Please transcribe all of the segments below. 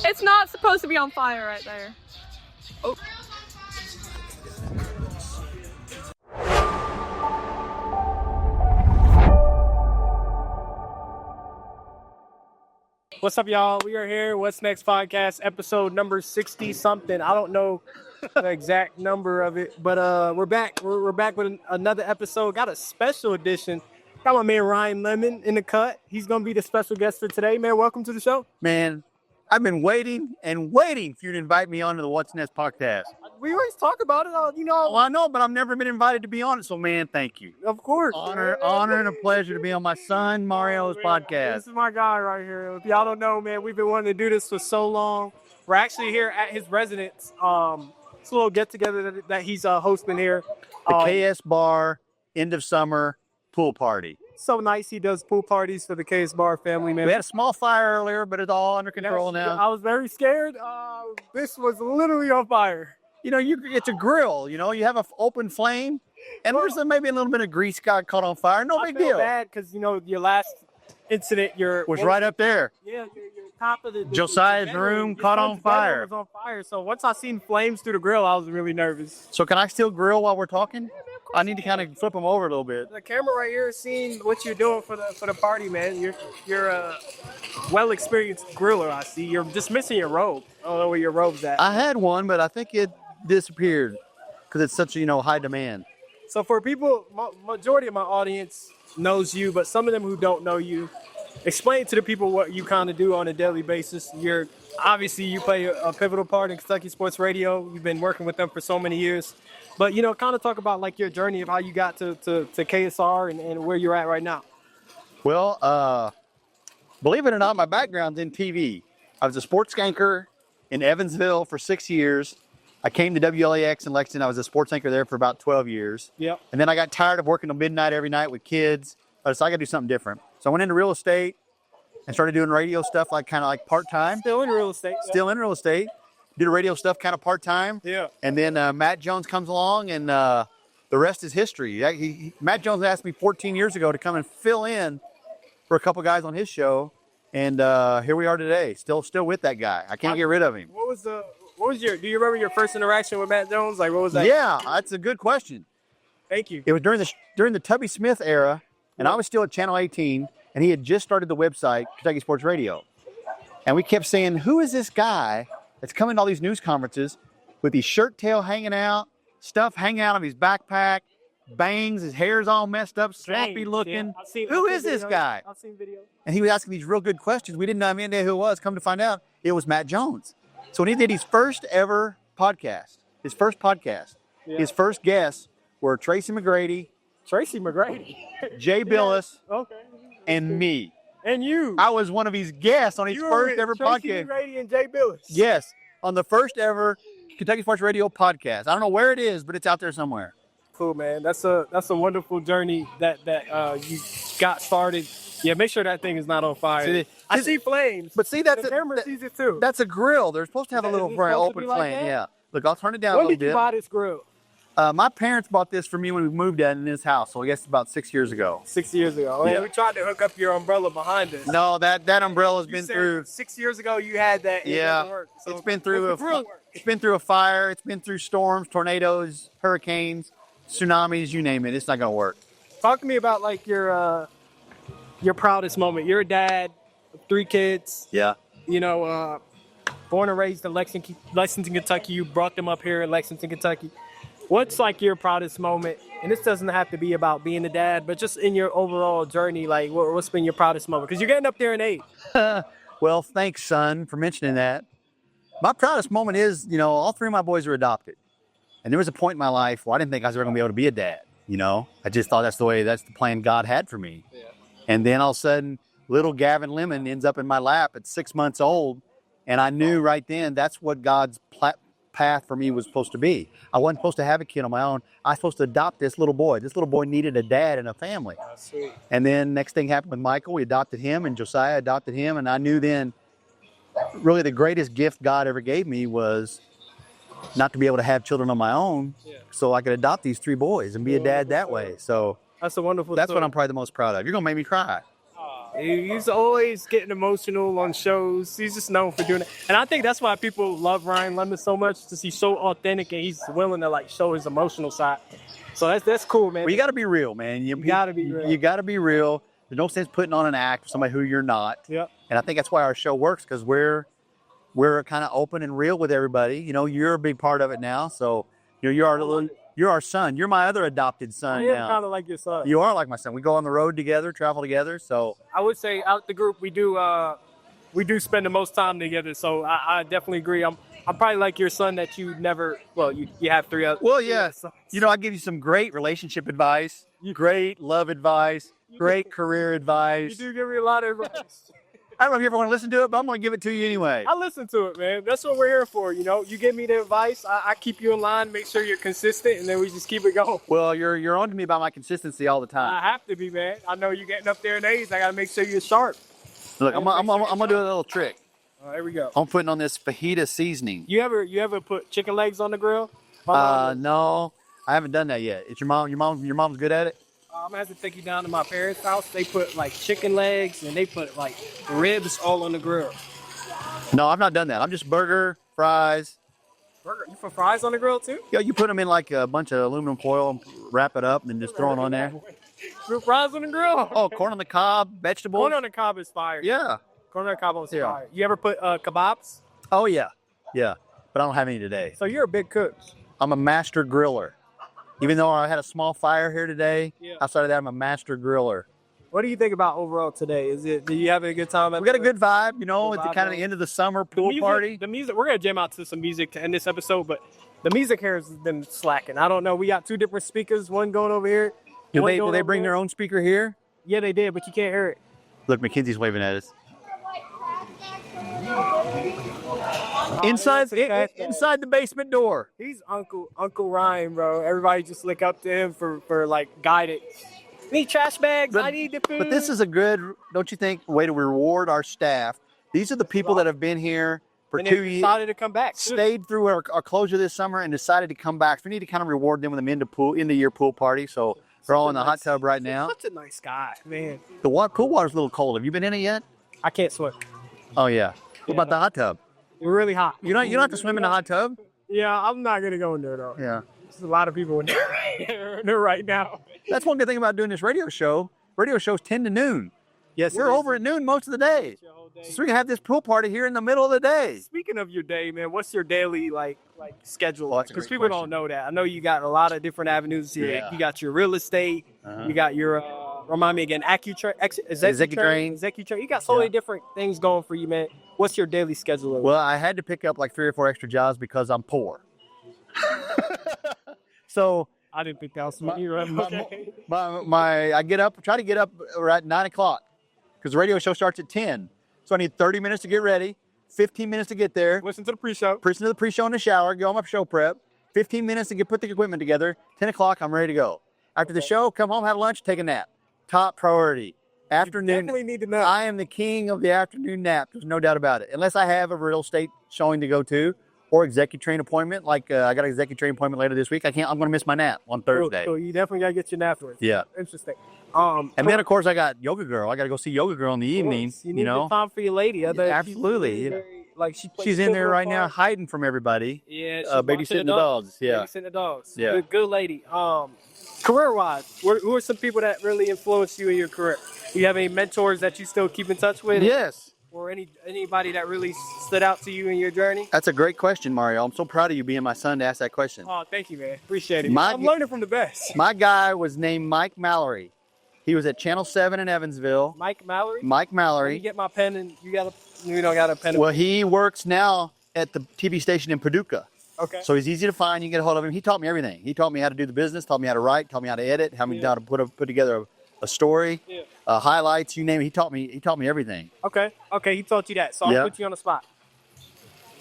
It's not supposed to be on fire right there. Oh. What's up, y'all? We are here. What's Next Podcast, episode number 60-something. I don't know the exact number of it, but we're back. We're back with another episode. Got a special edition. Got my man Ryan Lemon in the cut. He's going to be the special guest for today. Man, welcome to the show. Man, I've been waiting for you to invite me onto the What's Next podcast. We always talk about it, you know. Well, I know, but I've never been invited to be on it, so man, thank you. Of course. Honor and a pleasure to be on my son Mario's podcast. This is my guy right here. If y'all don't know, man, we've been wanting to do this for so long. We're actually here at his residence. It's a little get-together that he's hosting here. The KS Bar, end of summer, pool party. So nice. He does pool parties for the KS Bar family, man. We had a small fire earlier, but it's all under control now. I was very scared. This was literally on fire. You know, it's a grill. You know, you have an open flame, and there's maybe a little bit of grease got caught on fire. No big deal. I feel bad because, you know, your last incident, was right up there. Yeah, your top of the Josiah's room caught on fire. Was on fire. So once I seen flames through the grill, I was really nervous. So can I still grill while we're talking? I need to kind of flip them over a little bit. The camera right here is seeing what you're doing for the party, man. You're a well-experienced griller, I see. You're just missing your robe. I don't know where your robe's at. I had one, but I think it disappeared because it's such high demand. So for people, majority of my audience knows you, but some of them who don't know you, explain to the people what you kind of do on a daily basis. Obviously you play a pivotal part in Kentucky Sports Radio. You've been working with them for so many years. But, you know, kind of talk about, like, your journey of how you got to KSR and where you're at right now. Well, believe it or not, my background's in TV. I was a sports anchor in Evansville for 6 years. I came to WLAX in Lexington. I was a sports anchor there for about 12 years. Yep. And then I got tired of working till midnight every night with kids. I decided I got to do something different. So I went into real estate and started doing radio stuff, kind of part-time. Still in real estate. Still in real estate. Did radio stuff kind of part-time. Yeah. And then Matt Jones comes along, and the rest is history. Matt Jones asked me 14 years ago to come and fill in for a couple guys on his show, and here we are today, still with that guy. I can't get rid of him. Do you remember your first interaction with Matt Jones? Like, what was that? Yeah, that's a good question. Thank you. It was during the Tubby Smith era, and I was still at Channel 18, and he had just started the website, Kentucky Sports Radio. And we kept saying, who is this guy that's coming to all these news conferences with his shirt tail hanging out, stuff hanging out of his backpack, bangs, his hair's all messed up, sloppy looking. Yeah. Who is this guy? I've seen videos. And he was asking these real good questions. We didn't have any idea who it was. Come to find out, it was Matt Jones. So when he did his first ever podcast, his first guests were Tracy McGrady, Jay Billis, and me. And you. I was one of his guests on his first ever podcast. Tracy McGrady and Jay Billis. Yes, on the first ever Kentucky Sports Radio podcast. I don't know where it is, but it's out there somewhere. Cool, man. That's a wonderful journey that you got started. Yeah, make sure that thing is not on fire. I see flames. But see, the camera sees it too. That's a grill. They're supposed to have a little open flame. Yeah. Look, I'll turn it down a little bit. When did you buy this grill? My parents bought this for me when we moved in this house, so I guess it's about 6 years ago. 6 years ago. Yeah. We tried to hook up your umbrella behind us. No, that umbrella's been through. 6 years ago you had that. Yeah, so it's been through a fire. It's been through storms, tornadoes, hurricanes, tsunamis, you name it. It's not gonna work. Talk to me about like your proudest moment. You're a dad of 3 kids. Yeah. You know, born and raised in Lexington, Kentucky. You brought them up here in Lexington, Kentucky. What's like your proudest moment? And this doesn't have to be about being a dad, but just in your overall journey, like what's been your proudest moment? Because you're getting up there in age. Well, thanks, son, for mentioning that. My proudest moment is, all 3 of my boys are adopted. And there was a point in my life where I didn't think I was ever going to be able to be a dad. I just thought that's the plan God had for me. Yeah. And then all of a sudden, little Gavin Lemon ends up in my lap at 6 months old. And I knew right then that's what God's path for me was supposed to be. I wasn't supposed to have a kid on my own. I was supposed to adopt this little boy. This little boy needed a dad and a family. Oh, sweet. And then next thing happened with Michael. We adopted him, and Josiah adopted him. And I knew then really the greatest gift God ever gave me was not to be able to have children on my own, so I could adopt these 3 boys and be a dad that way. So that's a wonderful That's story. what I'm probably the most proud of. You're going to make me cry. He's always getting emotional on shows. He's just known for doing it. And I think that's why people love Ryan Lemon so much, because he's so authentic and he's willing to like show his emotional side. So that's cool, man. Well, you got to be real, man. You gotta be real. You got to be real. There's no sense putting on an act for somebody who you're not. Yep. And I think that's why our show works, because we're kind of open and real with everybody. You know, you're a big part of it now. So you're our son. You're my other adopted son I am now. kind of like your son. You are like my son. We go on the road together, travel together. So I would say out the group we do spend the most time together. So I definitely agree. I'm probably like your son that you never. Well, you have 3 other. well, yeah. You know, I give you some great relationship advice, great love advice, great career advice. You do give me a lot of advice. I don't know if you ever want to listen to it, but I'm going to give it to you anyway. I listen to it, man. That's what we're here for. You know, you give me the advice. I keep you in line, make sure you're consistent, and then we just keep it going. Well, you're on to me about my consistency all the time. I have to be, man. I know you're getting up there in age. I got to make sure you're sharp. Look, I'm gonna do a little trick. Here we go. I'm putting on this fajita seasoning. You ever put chicken legs on the grill? No, I haven't done that yet. It's your mom's good at it. I'm gonna have to take you down to my parents' house. They put like chicken legs and they put like ribs all on the grill. No, I've not done that. I'm just burger, fries. Burger? You put fries on the grill too? Yeah, you put them in like a bunch of aluminum foil, wrap it up, and then just throw it on there. Put fries on the grill? Oh, corn on the cob, vegetables. Corn on the cob is fire. Yeah. Corn on the cob is Yeah. fire. You ever put kebabs? Oh yeah, yeah. But I don't have any today. So you're a big cook. I'm a master griller. Even though I had a small fire here today, Yeah. outside of that, I'm a master griller. What do you think about overall today? Do you have a good time? We got a good vibe, you know, Good at the vibe, kind of man. the end of the summer pool party. The music, we're gonna jam out to some music to end this episode, but the music here has been slacking. I don't know. We got 2 different speakers, one going over here. Will they bring their own speaker here? Yeah, they did, but you can't hear it. Look, Mackenzie's waving at us. Inside the basement door. He's Uncle Ryan, bro. Everybody just look up to him for like guidance. Need trash bags. I need the food. But this is a good, don't you think, way to reward our staff. These are the people that have been here for and 2 years. Decided to come back. Stayed through our closure this summer and decided to come back. So we need to kind of reward them with an end of year pool party. So they're all in the hot tub right now. Such a nice guy, man. The pool water's a little cold. Have you been in it yet? I can't swim. Oh yeah. What about the hot tub? We're really hot. You don't have to swim in the hot tub? Yeah, I'm not gonna go in there though. Yeah. There's a lot of people in there right now. That's one good thing about doing this radio show. Radio shows 10 to noon. Yes, We're over at noon most of the day. So we can have this pool party here in the middle of the day. Speaking of your day, man, what's your daily like schedule? Well, that's a Because great people question. don't know that. I know you got a lot of different avenues here. Yeah. You got your real estate. Uh-huh. You got your remind me again, Executrain. You got so many different things going for you, man. What's your daily schedule? Well, I had to pick up like 3 or 4 extra jobs because I'm poor. So I didn't think that was funny. Okay. I try to get up at 9 o'clock because the radio show starts at 10. So I need 30 minutes to get ready, 15 minutes to get there, Listen to the pre-show. listen to the pre-show in the shower, go on my show prep, 15 minutes to put the equipment together, 10 o'clock, I'm ready to go. After the show, come home, have lunch, take a nap. Top priority. Afternoon. Definitely need to know. I am the king of the afternoon nap. There's no doubt about it. Unless I have a real estate showing to go to or executive appointment. Like I got an executive appointment later this week. I'm going to miss my nap on Thursday. So you definitely gotta get your nap for it. Yeah. Interesting. And then of course I got Yoga Girl. I got to go see Yoga Girl in the evening. You need the time for your lady. Absolutely. Like She's in there right now hiding from everybody. Yeah. Babysitting the dogs. Yeah. Babysitting the dogs. Yeah. Good lady. Career-wise, who are some people that really influenced you in your career? Do you have any mentors that you still keep in touch with? Yes. Or anybody that really stood out to you in your journey? That's a great question, Mario. I'm so proud of you being my son to ask that question. Oh, thank you, man. Appreciate it. My- I'm learning from the best. My guy was named Mike Mallory. He was at Channel 7 in Evansville. Mike Mallory? Mike Let me Mallory. get my pen and you don't got a pen. Well, he works now at the TV station in Paducah. Okay. So he's easy to find. You can get a hold of him. He taught me everything. He taught me how to do the business, taught me how to write, taught me how to edit, how to put together a story, Yeah. highlights, you name it. He taught me everything. Okay, he taught you that. So I'll Yeah. put you on the spot.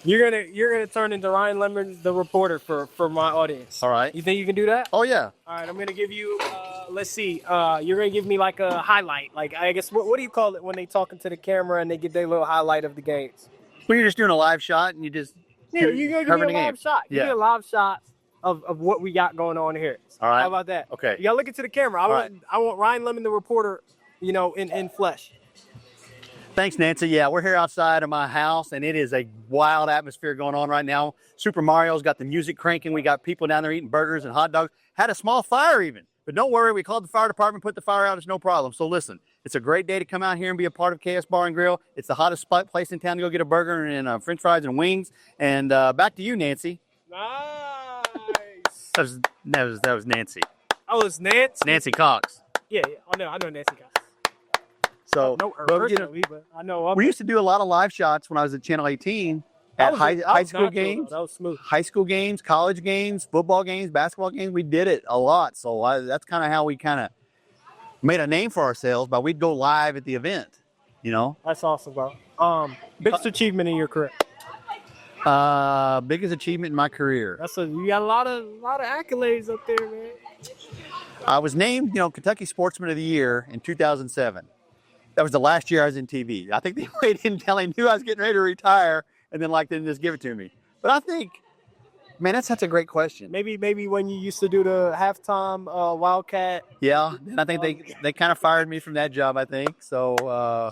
You're gonna turn into Ryan Lemon, the reporter for my audience. All right. You think you can do that? Oh yeah. All right, I'm gonna give you. Let's see. You're gonna give me like a highlight. Like I guess what do you call it when they talking to the camera and they get their little highlight of the games? Well, you're just doing a live shot and you just Yeah, you're gonna give covering me the a game. live shot. Give me Yeah. a live shot of what we got going on here. All right. How about that? Okay. You gotta look into the camera. right. I want Ryan Lemon, the reporter, in flesh. Thanks, Nancy. Yeah, we're here outside of my house, and it is a wild atmosphere going on right now. Super Mario's got the music cranking. We got people down there eating burgers and hot dogs. Had a small fire even. But don't worry, we called the fire department, put the fire out. It's no problem. So listen, it's a great day to come out here and be a part of KS Bar and Grill. It's the hottest place in town to go get a burger and French fries and wings. And back to you, Nancy. Nice. That was Nancy. Oh, it's Nancy? Nancy Cox. Yeah. I know Nancy Cox. So, No, her but, personally, but I know of we her. used to do a lot of live shots when I was at Channel 18 at high school games. That was smooth. High school games, college games, football games, basketball games. We did it a lot. So that's kind of how we kind of made a name for ourselves, but we'd go live at the event, you know? That's awesome, bro. Biggest achievement in your career? Biggest achievement in my career. You got a lot of accolades up there, man. I was named, Kentucky Sportsman of the Year in 2007. That was the last year I was in TV. I think they waited until I knew I was getting ready to retire and then didn't just give it to me. But I think, man, that's such a great question. Maybe when you used to do the halftime Wildcat. Yeah, and I think they kind of fired me from that job, I think. So,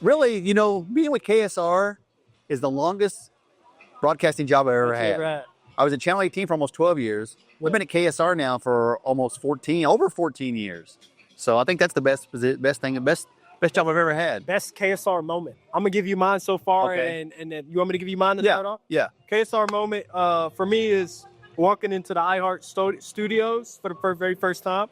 really, being with KSR is the longest broadcasting job I've ever had. I was at Channel 18 for almost 12 years. We've been at KSR now for almost over 14 years. So I think that's the best job I've ever had. Best KSR moment. I'm gonna give you mine so far, Okay. and then you want me to give you mine to start off? Yeah. KSR moment for me is walking into the iHeart Studios for the very first time.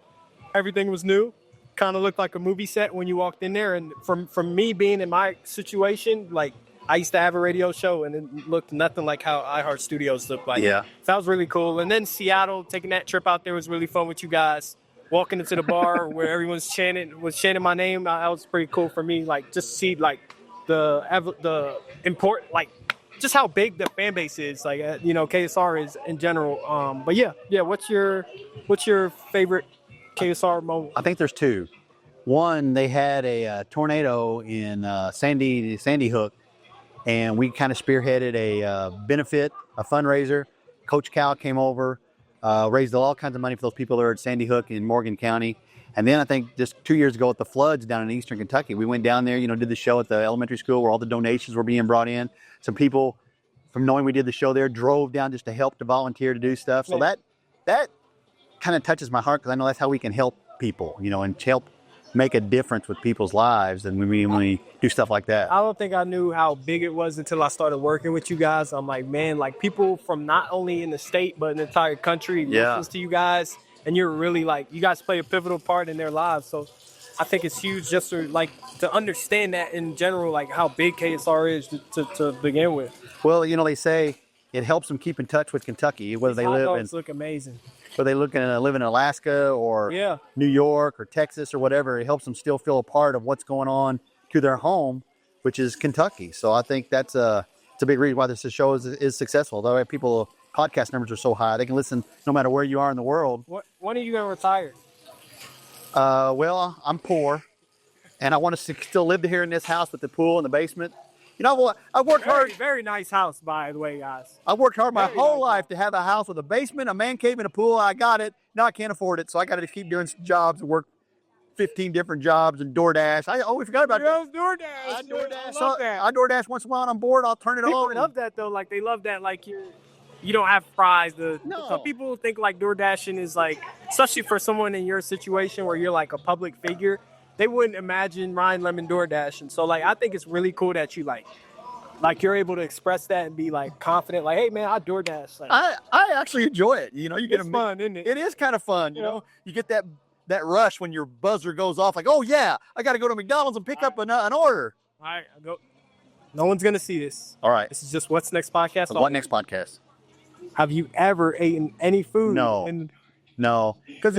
Everything was new. Kind of looked like a movie set when you walked in there. And from me being in my situation, like I used to have a radio show, and it looked nothing like how iHeart Studios looked like. Yeah. So that was really cool. And then Seattle, taking that trip out there was really fun with you guys. Walking into the bar where everyone's chanting my name, that was pretty cool for me. Like just see the important, like just how big the fan base is. Like KSR is in general. But yeah. What's your favorite KSR moment? I think there's two. One, they had a tornado in Sandy Hook, and we kind of spearheaded a benefit, a fundraiser. Coach Cal came over. Raised all kinds of money for those people that are at Sandy Hook in Morgan County. And then I think just 2 years ago at the floods down in eastern Kentucky, we went down there, did the show at the elementary school where all the donations were being brought in. Some people, from knowing we did the show there, drove down just to help, to volunteer, to do stuff. So that kind of touches my heart because I know that's how we can help people, and help make a difference with people's lives, and when we do stuff like that. I don't think I knew how big it was until I started working with you guys. I'm like, man, like people from not only in the state but in the entire country listens to you guys, and you're really you guys play a pivotal part in their lives. So I think it's huge just to understand that in general, like how big KSR is to begin with. Well, they say it helps them keep in touch with Kentucky, whether they look amazing. Whether they live in Alaska or New York or Texas or whatever, it helps them still feel a part of what's going on to their home, which is Kentucky. So I think it's a big reason why this show is successful. Though podcast numbers are so high, they can listen no matter where you are in the world. When are you going to retire? Well, I'm poor, and I want to still live here in this house with the pool in the basement. I've worked hard. Very nice house, by the way, guys. I've worked hard my whole life to have a house with a basement, a man cave, and a pool. I got it. Now I can't afford it, so I got to keep doing some jobs and work 15 different jobs and DoorDash. We forgot about that. DoorDash. I DoorDash. I love that. I DoorDash once in a while and I'm bored. I'll turn it on. People love that, though. Like, they love that, like, you don't have fries. No. Some people think, like, DoorDashing is, like, especially for someone in your situation where you're, like, a public figure, they wouldn't imagine Ryan Lemon DoorDashing. So, like, I think it's really cool that you, like you're able to express that and be like confident, like, hey man, I DoorDash. Like, I actually enjoy it. You get it's fun, isn't it? It is kind of fun. You know, you get that rush when your buzzer goes off, like, oh yeah, I got to go to McDonald's and pick up an order. All right, I go. No one's gonna see this. All right, this is just What's Next podcast. What Next podcast? Have you ever eaten any food? No, because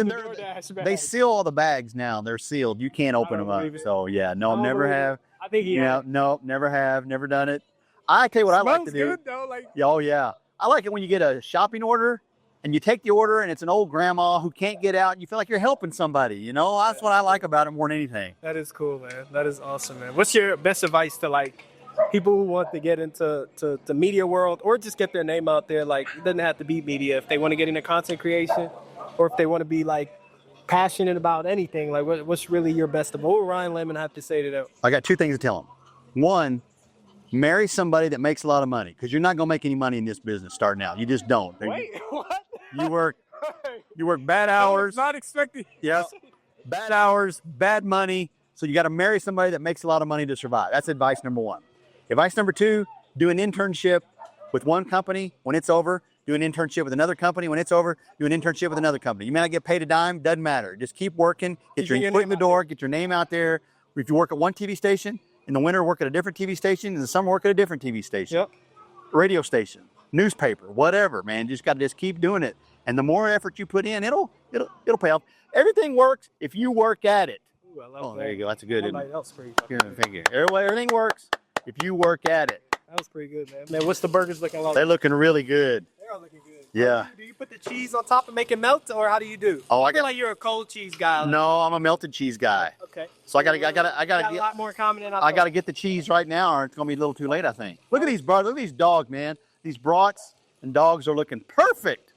they seal all the bags now. They're sealed. You can't open them up. So yeah, no, never have. I think no, never have, never done it. I tell you what I like to do. Good, though, like... Oh yeah, I like it when you get a shopping order and you take the order and it's an old grandma who can't get out and you feel like you're helping somebody. That's what I like about it more than anything. That is cool, man. That is awesome, man. What's your best advice to like people who want to get into the media world or just get their name out there? Like, it doesn't have to be media. If they want to get into content creation or if they want to be like passionate about anything, like what's really your best of? What would Ryan Lemon have to say to that? I got two things to tell him. One, marry somebody that makes a lot of money, because you're not going to make any money in this business starting out. You just don't. Wait, what? You work bad hours. Not expecting. Yeah, bad hours, bad money. So you got to marry somebody that makes a lot of money to survive. That's advice number one. Advice number two, do an internship with one company. When it's over, do an internship with another company. When it's over, do an internship with another company. You may not get paid a dime, doesn't matter. Just keep working, get your foot in the door, get your name out there. If you work at one TV station, in the winter work at a different TV station, in the summer work at a different TV station. Yep. Radio station, newspaper, whatever, man. You just got to just keep doing it. And the more effort you put in, it'll pay off. Everything works if you work at it. Ooh, I love Oh, that. there you go. That's a good one. That was pretty. Here, thank you. Everything works if you work at it. That was pretty good, man. Man, what's the burgers looking like? They're looking really good. They are looking good. Yeah. Do you put the cheese on top and make it melt, or how do you do? Oh, I feel like you're a cold cheese guy. No, I'm a melted cheese guy. Okay. So I gotta Got a lot more common than I thought. I gotta get the cheese right now, or it's gonna be a little too late, I think. Look at these brothers. Look at these dogs, man. These brats and dogs are looking perfect.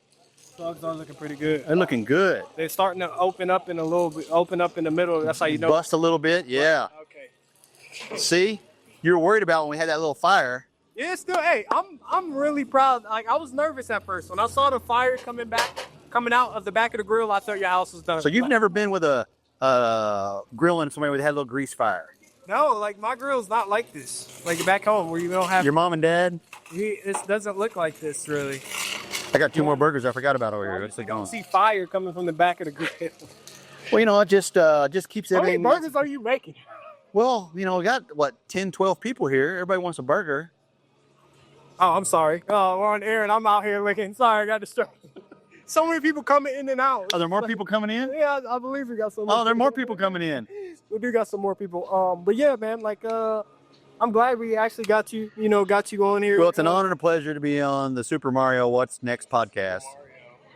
Dogs are looking pretty good. They're looking good. They're starting to open up in a little bit, open up in the middle. That's how you know. Bust a little bit, yeah. Okay. See, you were worried about when we had that little fire. Yeah, still. Hey, I'm really proud. Like I was nervous at first when I saw the fire coming out of the back of the grill. I thought your house was done. So you've never been with a grilling somewhere where they had a little grease fire? No, like my grill's not like this. Like back home where you don't have. Your mom and dad? This doesn't look like this really. I got two more burgers I forgot about over here. Let's I get don't going. see fire coming from the back of the grill. Well, you know, it just keeps How many everything. burgers are you making? Well, you know, we got, what, 10, 12 people here. Everybody wants a burger. Oh, I'm sorry. Oh, we're on air and I'm out here looking. Sorry, I got distracted. So many people coming in and out. Are there more people coming in? Yeah, I believe we got some. Oh, there are more people coming in. We do got some more people. But yeah, man, like I'm glad we actually got you on here. Well, it's an honor and a pleasure to be on the Super Mario What's Next podcast.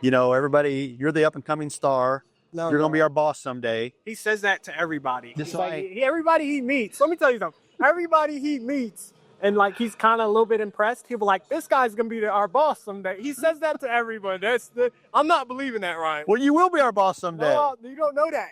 You know, everybody, you're the up-and-coming star. No, You're going to be our boss someday. He says that to everybody. Just He's like- everybody he meets. Let me tell you something. Everybody he meets, and like he's kind of a little bit impressed. He'll be like, "This guy's gonna be our boss someday." He says that to everyone. I'm not believing that, Ryan. Well, you will be our boss someday. No, you don't know that.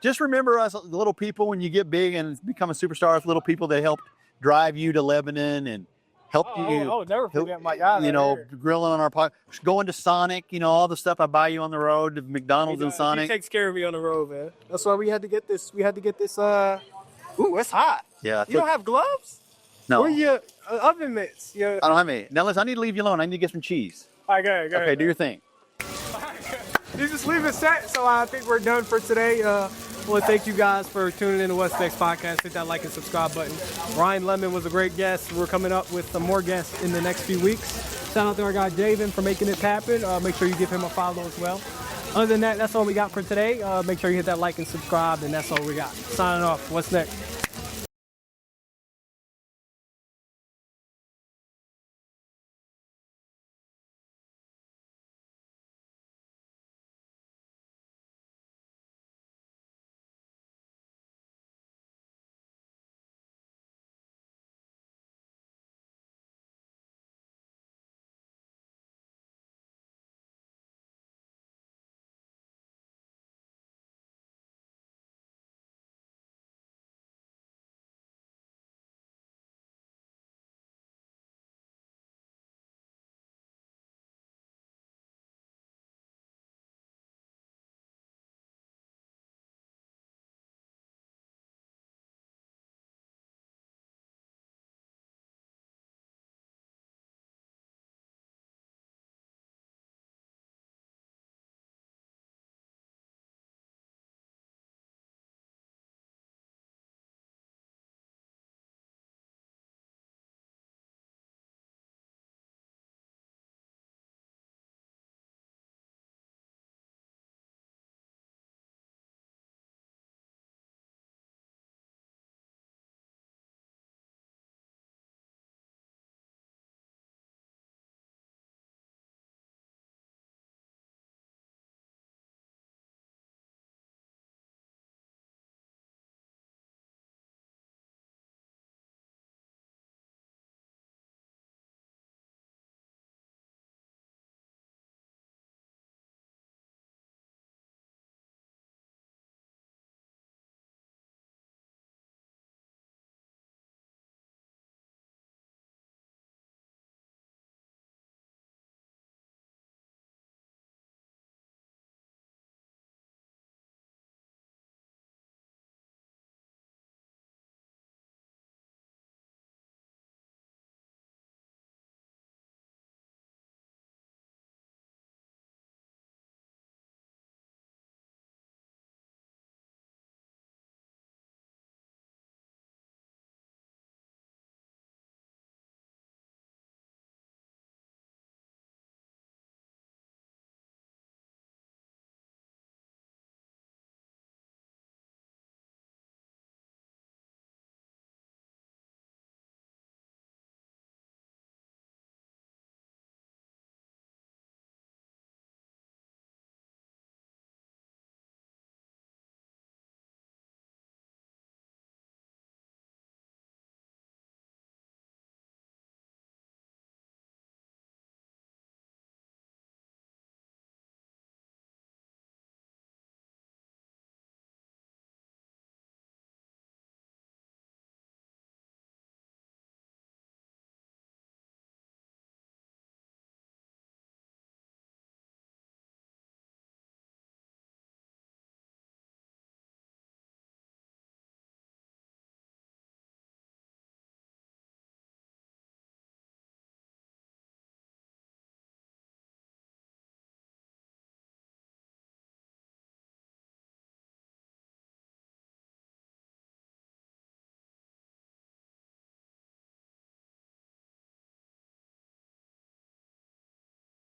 Just remember us little people when you get big and become a superstar. Us little people that helped drive you to Lebanon and help you. Never forget my guy. You know, grilling on our podcast, going to Sonic. You know, all the stuff I buy you on the road, to McDonald's and Sonic. He takes care of me on the road, man. That's why we had to get this. Ooh, it's hot. Yeah. You don't have gloves? No. Where your oven mitts? Yeah. I don't have any. Now listen, I need to leave you alone. I need to get some cheese. All right, go ahead. Okay, do your thing. You just leave it set, so I think we're done for today. I want to thank you guys for tuning in to What's Next podcast. Hit that like and subscribe button. Ryan Lemon was a great guest. We're coming up with some more guests in the next few weeks. Shout out to our guy Javen for making it happen. Make sure you give him a follow as well. Other than that, that's all we got for today. Make sure you hit that like and subscribe, and that's all we got. Signing off. What's next?